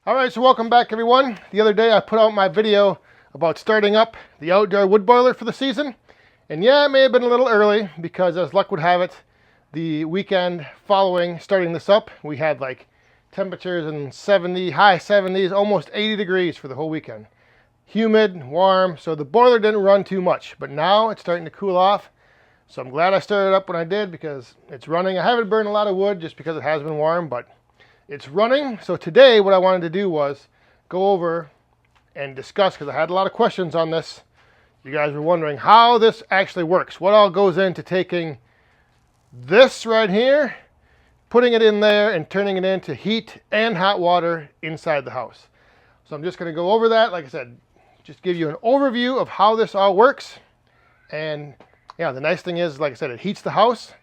All right, so welcome back everyone. The other day I put out my video about starting up the outdoor wood boiler for the season. And yeah, it may have been a little early because as luck would have it, the weekend following starting this up, we had like temperatures in high 70s, almost 80 degrees for the whole weekend. Humid, warm, so the boiler didn't run too much, but now it's starting to cool off. So I'm glad I started up when I did because it's running. I haven't burned a lot of wood just because it has been warm, but it's running. So today what I wanted to do was go over and discuss, because I had a lot of questions on this. You guys were wondering how this actually works. What all goes into taking this right here, putting it in there and turning it into heat and hot water inside the house. So I'm just going to go over that. Like I said, just give you an overview of how this all works. And yeah, the nice thing is, like I said, it heats the house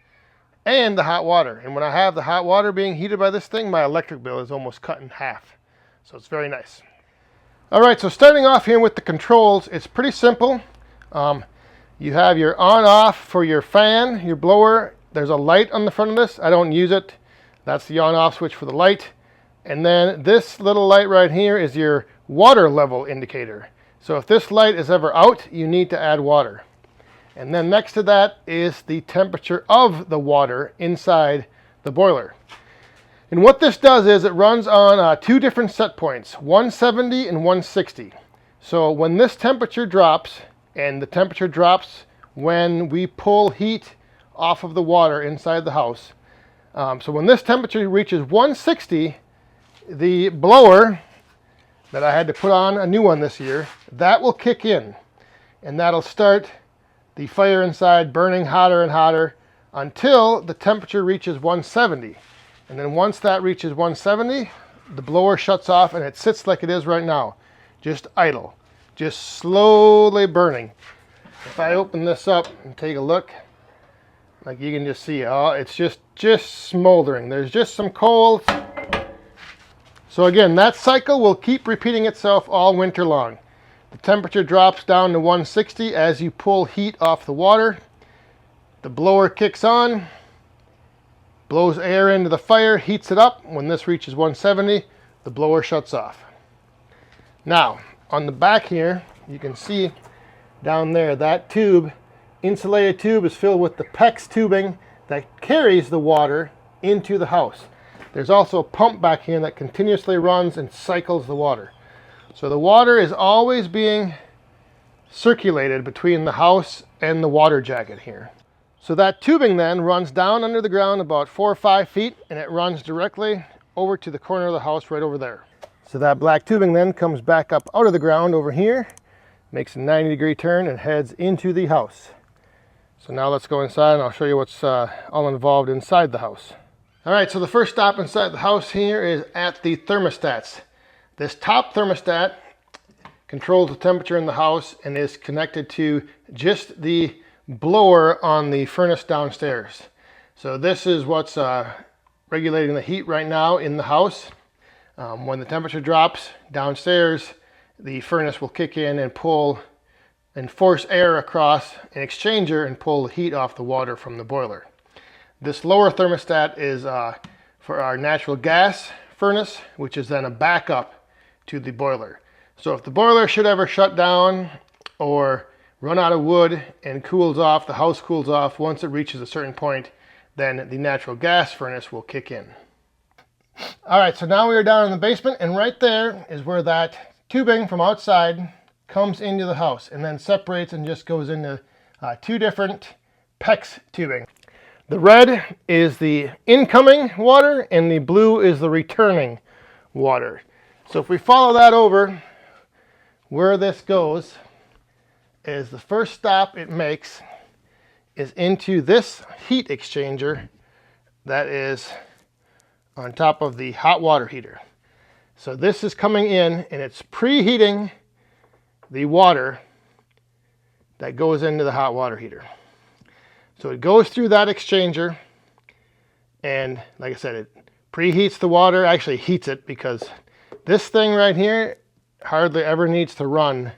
and the hot water. And when I have the hot water being heated by this thing, my electric bill is almost cut in half. So it's very nice. All right, so starting off here with the controls, it's pretty simple. You have your on-off for your fan, your blower. There's a light on the front of this. I don't use it. That's the on-off switch for the light. And then this little light right here is your water level indicator. So if this light is ever out, you need to add water. And then next to that is the temperature of the water inside the boiler. And what this does is it runs on two different set points, 170 and 160. So when this temperature drops, and the temperature drops when we pull heat off of the water inside the house. So when this temperature reaches 160, the blower that I had to put on, a new one this year, that will kick in. And that'll start the fire inside burning hotter and hotter until the temperature reaches 170. And then once that reaches 170, the blower shuts off and it sits like it is right now, just idle, just slowly burning. If I open this up and take a look, like you can just see, it's just smoldering. There's just some coals. So again, that cycle will keep repeating itself all winter long. The temperature drops down to 160 as you pull heat off the water. The blower kicks on, blows air into the fire, heats it up. When this reaches 170, the blower shuts off. Now, on the back here, you can see down there, that tube, insulated tube, is filled with the PEX tubing that carries the water into the house. There's also a pump back here that continuously runs and cycles the water. So the water is always being circulated between the house and the water jacket here. So that tubing then runs down under the ground about 4 or 5 feet, and it runs directly over to the corner of the house right over there. So that black tubing then comes back up out of the ground over here, makes a 90-degree turn and heads into the house. So now let's go inside and I'll show you what's all involved inside the house. All right, so the first stop inside the house here is at the thermostats. This top thermostat controls the temperature in the house and is connected to just the blower on the furnace downstairs. So this is what's regulating the heat right now in the house. When the temperature drops downstairs, the furnace will kick in and pull and force air across an exchanger and pull the heat off the water from the boiler. This lower thermostat is for our natural gas furnace, which is then a backup to the boiler. So if the boiler should ever shut down or run out of wood and cools off, the house cools off, once it reaches a certain point, then the natural gas furnace will kick in. All right, so now we are down in the basement, and right there is where that tubing from outside comes into the house and then separates and just goes into two different PEX tubing. The red is the incoming water and the blue is the returning water. So if we follow that over, where this goes is the first stop it makes is into this heat exchanger that is on top of the hot water heater. So this is coming in and it's preheating the water that goes into the hot water heater. So it goes through that exchanger and like I said, it preheats the water, actually heats it, because this thing right here hardly ever needs to run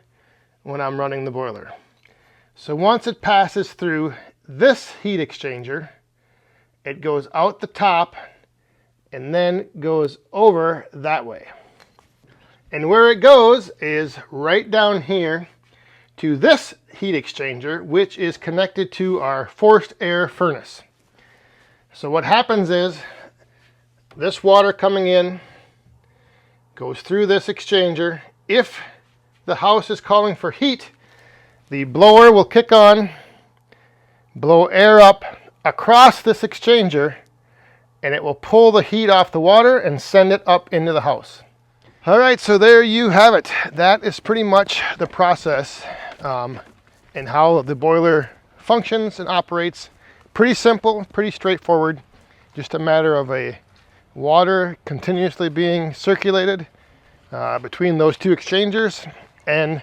when I'm running the boiler. So once it passes through this heat exchanger, it goes out the top and then goes over that way. And where it goes is right down here to this heat exchanger, which is connected to our forced air furnace. So what happens is this water coming in goes through this exchanger. If the house is calling for heat, the blower will kick on, blow air up across this exchanger, and it will pull the heat off the water and send it up into the house. All right, so there you have it. That is pretty much the process and how the boiler functions and operates. Pretty simple, pretty straightforward. Just a matter of a water continuously being circulated between those two exchangers and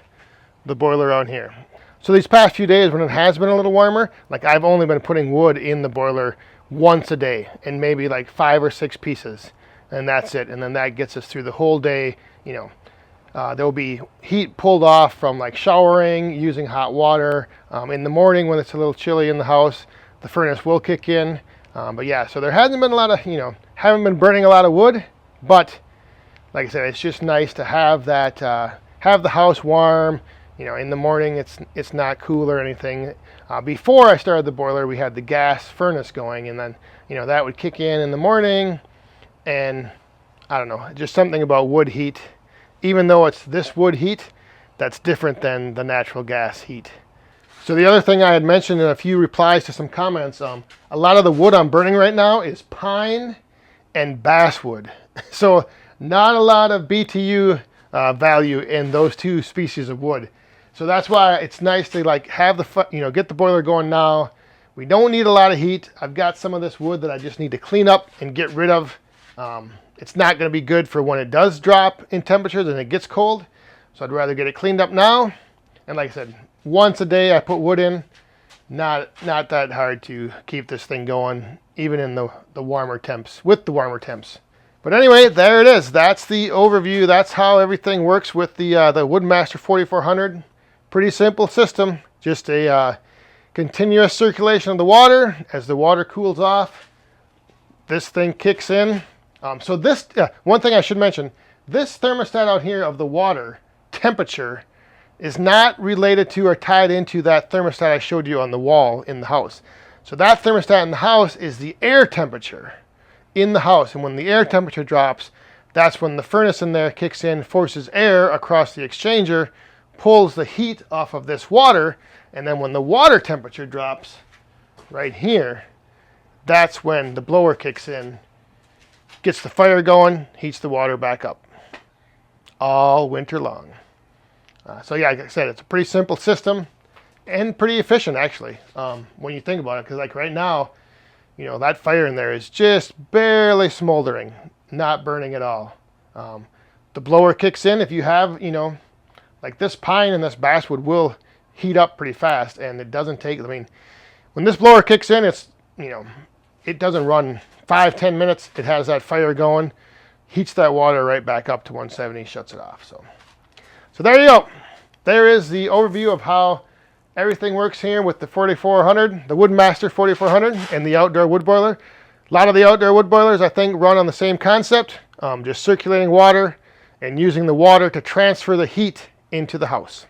the boiler on here. So these past few days when it has been a little warmer, like I've only been putting wood in the boiler once a day and maybe like 5 or 6 pieces, and that's it. And then that gets us through the whole day. You know, there'll be heat pulled off from like showering, using hot water. In the morning when it's a little chilly in the house, the furnace will kick in. But yeah, so there hasn't been a lot of, haven't been burning a lot of wood, but like I said, it's just nice to have that, have the house warm. In the morning it's not cool or anything. Before I started the boiler, we had the gas furnace going, and then, that would kick in the morning, and I don't know, just something about wood heat, even though it's this wood heat, that's different than the natural gas heat. So the other thing I had mentioned in a few replies to some comments, a lot of the wood I'm burning right now is pine and basswood. So not a lot of BTU value in those two species of wood. So that's why it's nice to like have the, get the boiler going now. We don't need a lot of heat. I've got some of this wood that I just need to clean up and get rid of. It's not going to be good for when it does drop in temperatures and it gets cold. So I'd rather get it cleaned up now. And like I said, once a day I put wood in. Not that hard to keep this thing going, even in the warmer temps, with the warmer temps. But anyway, there it is. That's the overview. That's how everything works with the WoodMaster 4400. Pretty simple system. Just a continuous circulation of the water. As the water cools off, this thing kicks in. So this, one thing I should mention, this thermostat out here of the water temperature is not related to or tied into that thermostat I showed you on the wall in the house. So that thermostat in the house is the air temperature in the house. And when the air temperature drops, that's when the furnace in there kicks in, forces air across the exchanger, pulls the heat off of this water, and then when the water temperature drops right here, that's when the blower kicks in, gets the fire going, heats the water back up all winter long. So yeah, like I said, it's a pretty simple system and pretty efficient actually, when you think about it, because like right now, that fire in there is just barely smoldering, not burning at all. The blower kicks in. If you have, like this pine and this basswood will heat up pretty fast, and it doesn't take, when this blower kicks in, it's, it doesn't run 5-10 minutes. It has that fire going, heats that water right back up to 170, shuts it off. So there you go. There is the overview of how everything works here with the 4400, the WoodMaster 4400, and the outdoor wood boiler. A lot of the outdoor wood boilers, I think, run on the same concept, just circulating water and using the water to transfer the heat into the house.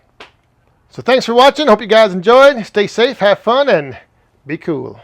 So thanks for watching. Hope you guys enjoyed. Stay safe, have fun, and be cool.